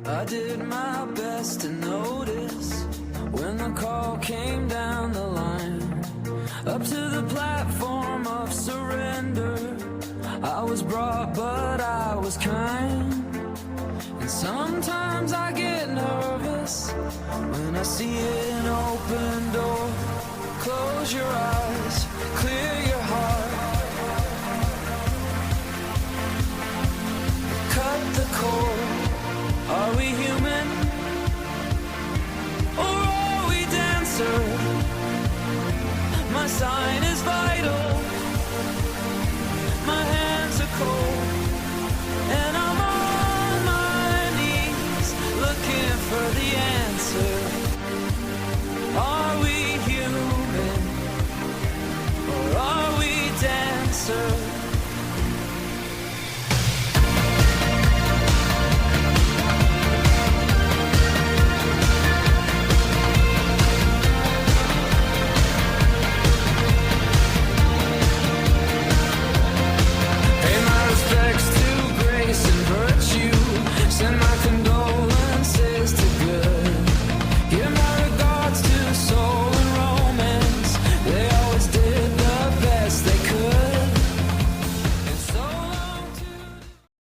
I did my best to notice when the call came down the line, up to the platform of surrender. I was brought, but I was kind. And sometimes I get nervous when I see an open door. Close your eyes, clear your heart, cut the cord. Are we human, or are we dancer? My sign is vital, my hands are cold, and I'm on my knees looking for the answer. Are we human, or are we dancer?